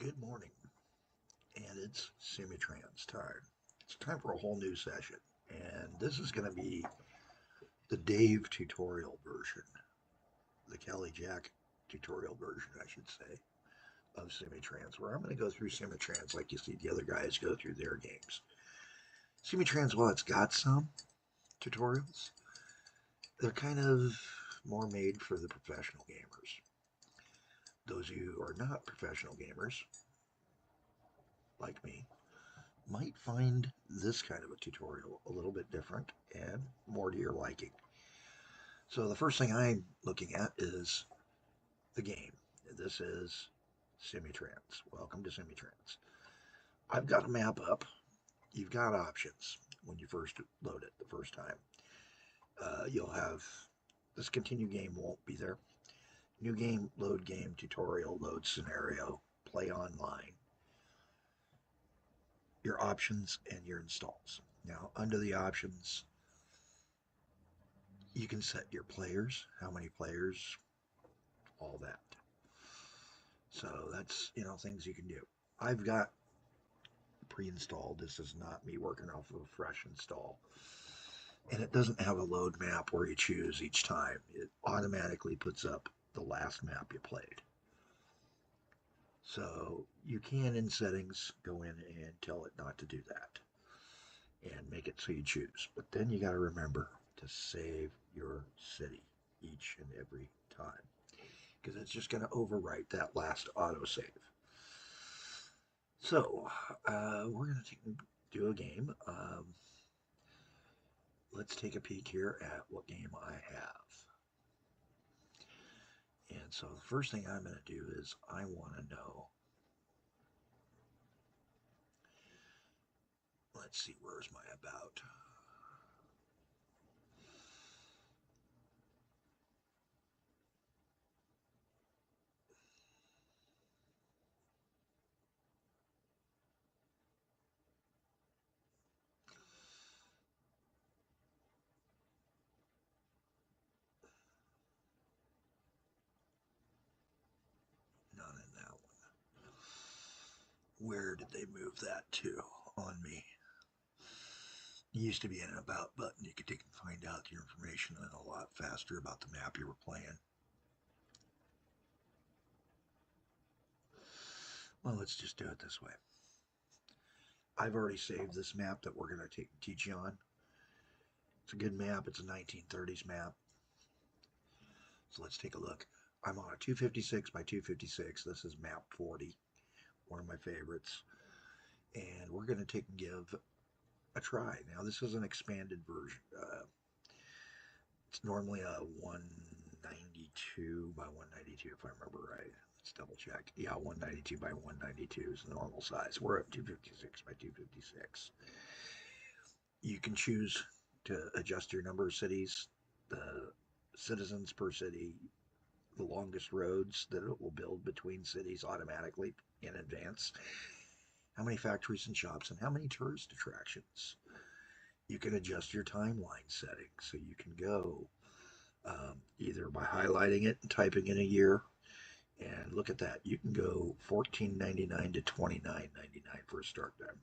Good morning, and it's Simutrans time. It's time for a whole new session, and this is going to be the Dave tutorial version, the CaliJack tutorial version, I should say, of Simutrans, where I'm going to go through Simutrans like you see the other guys go through their games. Simutrans, while it's got some tutorials, they're kind of more made for the professional gamers. Those of you who are not professional gamers, like me, might find this kind of a tutorial a little bit different and more to your liking. So the first thing I'm looking at is the game. This is Simutrans. Welcome to Simutrans. I've got a map up. You've got options when you first load it the first time. You'll have this continue game won't be there. New game, load game, tutorial, load scenario, play online, your options, and your installs. Now, under the options, you can set your players, how many players, all that. So that's, things you can do. I've got pre-installed. This is not me working off of a fresh install. And it doesn't have a load map where you choose each time. It automatically puts up the last map you played. So you can, in settings, go in and tell it not to do that and make it so you choose. But then you got to remember to save your city each and every time, because it's just going to overwrite that last autosave. So we're going to do a game. Let's take a peek here at what game I have. And so the first thing I'm going to do is I want to know, let's see, where's my about? Not in that one. Where did they move that to on me? It used to be an about button. You could find out your information a lot faster about the map you were playing. Well, let's just do it this way. I've already saved this map that we're going to teach you on. It's a good map. It's a 1930s map. So let's take a look. I'm on a 256 by 256. This is map 40, one of my favorites. And we're going to take and give a try. Now, this is an expanded version. It's normally a 192 by 192, if I remember right. Let's double check. Yeah, 192 by 192 is the normal size. We're at 256 by 256. You can choose to adjust your number of cities, the citizens per city, the longest roads that it will build between cities automatically in advance, how many factories and shops, and how many tourist attractions. You can adjust your timeline settings, so you can go either by highlighting it and typing in a year. And look at that, you can go 1499 to 2999 for a start time.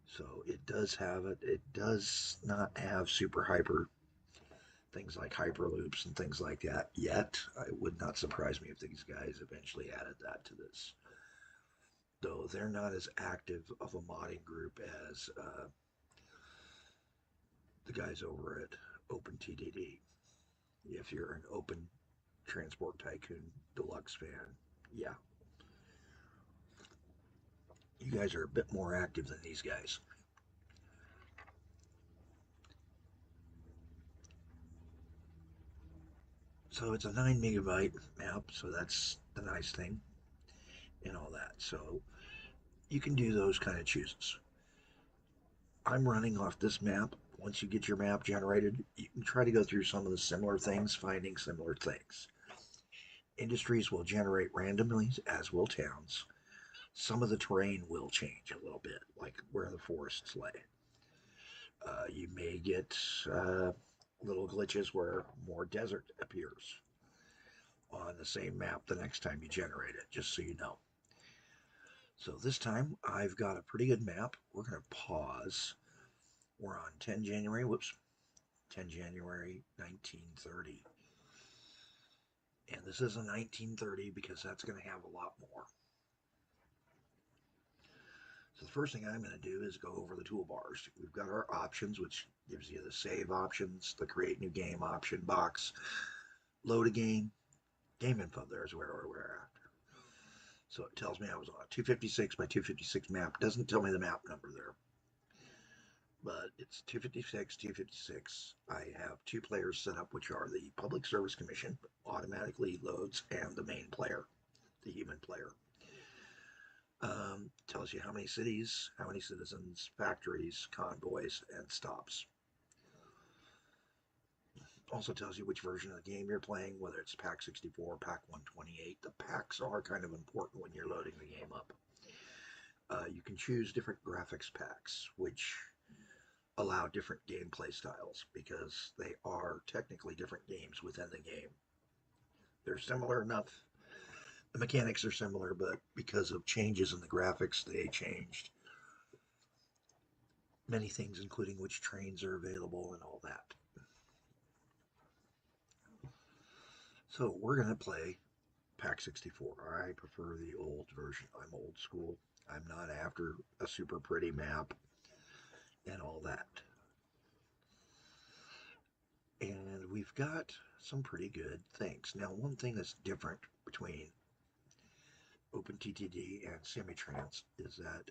So it does have it. It does not have super hyper things like hyperloops and things like that yet. It would not surprise me if these guys eventually added that to this. Though they're not as active of a modding group as the guys over at OpenTDD. If you're an Open Transport Tycoon Deluxe fan, yeah, you guys are a bit more active than these guys. So it's a 9 megabyte map, so that's the nice thing and all that. So you can do those kind of chooses. I'm running off this map. Once you get your map generated, you can try to go through some of the similar things, finding similar things. Industries will generate randomly, as will towns. Some of the terrain will change a little bit, like where the forests lay. You may get little glitches where more desert appears. on the same map the next time you generate it, just so you know. So this time I've got a pretty good map. We're going to pause. We're on 10 January, 10 January 1930. And this is a 1930 because that's going to have a lot more. So the first thing I'm going to do is go over the toolbars. We've got our options, which gives you the save options, the create new game option box, load a game, game info. There's where we're after. So it tells me I was on a 256 by 256 map. Doesn't tell me the map number there. But it's 256, 256. I have two players set up, which are the Public Service Commission, automatically loads, and the main player, the human player. Tells you how many cities, how many citizens, factories, convoys, and stops. Also tells you which version of the game you're playing, whether it's Pak64, Pak128. The packs are kind of important when you're loading the game up. You can choose different graphics packs, which allow different gameplay styles because they are technically different games within the game. They're similar enough. The mechanics are similar, but because of changes in the graphics, they changed many things, including which trains are available and all that. So we're going to play Pak64. I prefer the old version. I'm old school. I'm not after a super pretty map and all that. And we've got some pretty good things. Now, one thing that's different between OpenTTD and Simutrans is that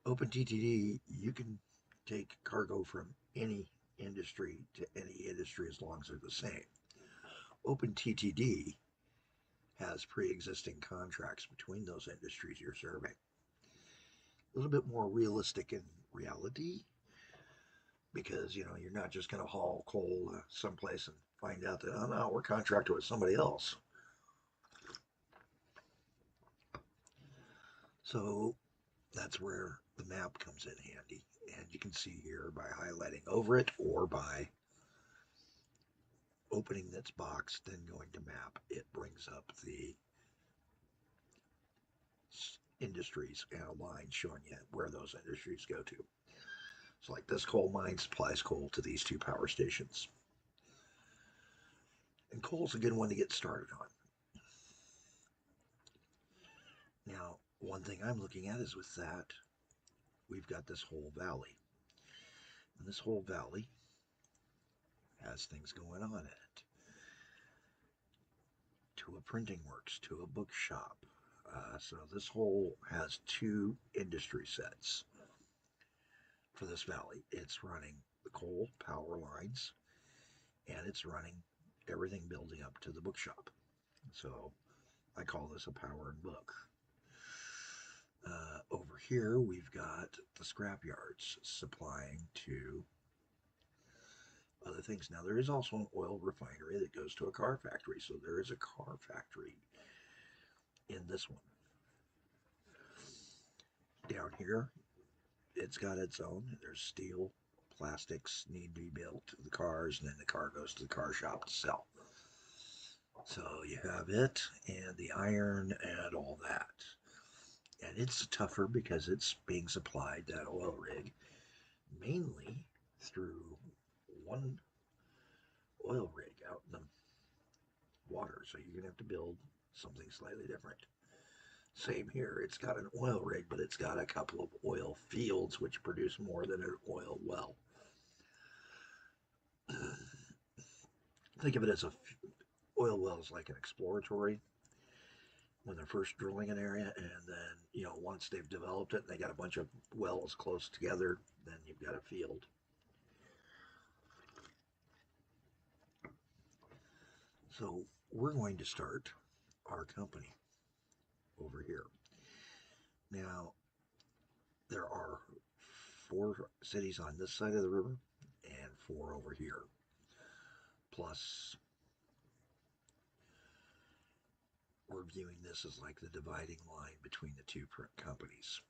OpenTTD, you can take cargo from any industry to any industry as long as they're the same. OpenTTD has pre-existing contracts between those industries you're serving. A little bit more realistic in reality because, you know, you're not just going to haul coal someplace and find out that, oh no, we're contracted with somebody else. So that's where the map comes in handy. And you can see here by highlighting over it or by opening this box, then going to map, it brings up the industries and a line showing you where those industries go to. So like this coal mine supplies coal to these two power stations. And coal's a good one to get started on. Now, one thing I'm looking at is with that, we've got this whole valley. And this whole valley has things going on in it. To a printing works, to a bookshop. So this whole has two industry sets for this valley. It's running the coal power lines, and it's running everything building up to the bookshop. So I call this a power and book. Over here, we've got the scrap yards supplying to other things. Now, there is also an oil refinery that goes to a car factory. So there is a car factory in this one. Down here, it's got its own. There's steel, plastics need to be built to the cars, and then the car goes to the car shop to sell. So you have it and the iron and all that. And it's tougher because it's being supplied, that oil rig, mainly through one oil rig out in the water. So you're going to have to build something slightly different. Same here. It's got an oil rig, but it's got a couple of oil fields which produce more than an oil well. Think of it as oil wells like an exploratory when they're first drilling an area, and then, you know, once they've developed it and they got a bunch of wells close together, then you've got a field. So we're going to start our company over here. Now, there are 4 cities on this side of the river and 4 over here. Plus, we're viewing this as like the dividing line between the two companies.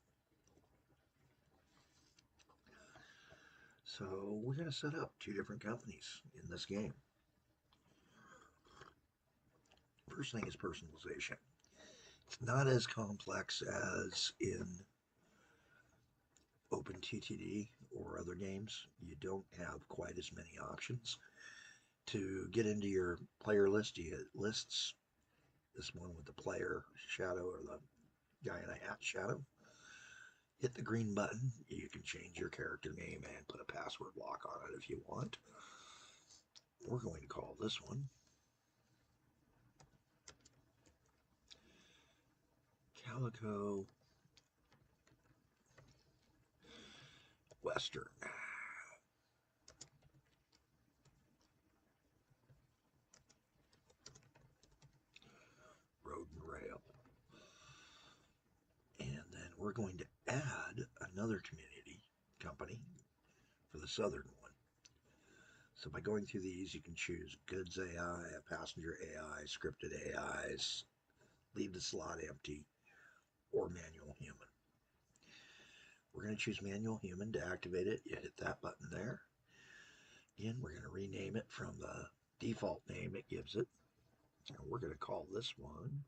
So we're going to set up 2 different companies in this game. First thing is personalization. It's not as complex as in OpenTTD or other games. You don't have quite as many options. To get into your player list, you hit lists. This one with the player shadow or the guy in a hat shadow. Hit the green button. You can change your character name and put a password lock on it if you want. We're going to call this one Calico Western. Road and Rail. And then we're going to add another community company for the southern one. So by going through these, you can choose goods AI, passenger AI, scripted AIs, leave the slot empty, or manual human. We're going to choose manual human to activate it. You hit that button there. Again, we're going to rename it from the default name it gives it. And we're going to call this one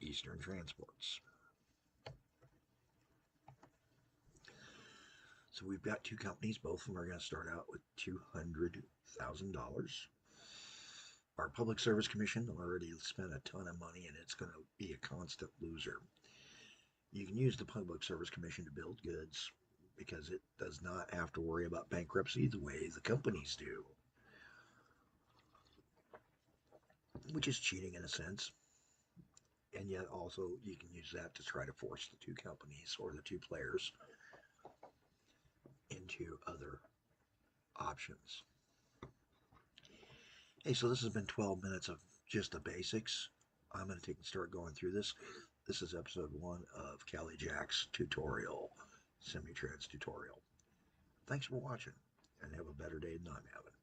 Eastern Transports. So we've got two companies. Both of them are going to start out with $200,000. Our Public Service Commission already spent a ton of money, and it's going to be a constant loser. You can use the Public Service Commission to build goods because it does not have to worry about bankruptcy the way the companies do, which is cheating in a sense. And yet also you can use that to try to force the two companies or the two players into other options. Hey, so this has been 12 minutes of just the basics. I'm going to start going through this. This is episode 1 of CaliJack's tutorial, Simutrans tutorial. Thanks for watching, and have a better day than I'm having.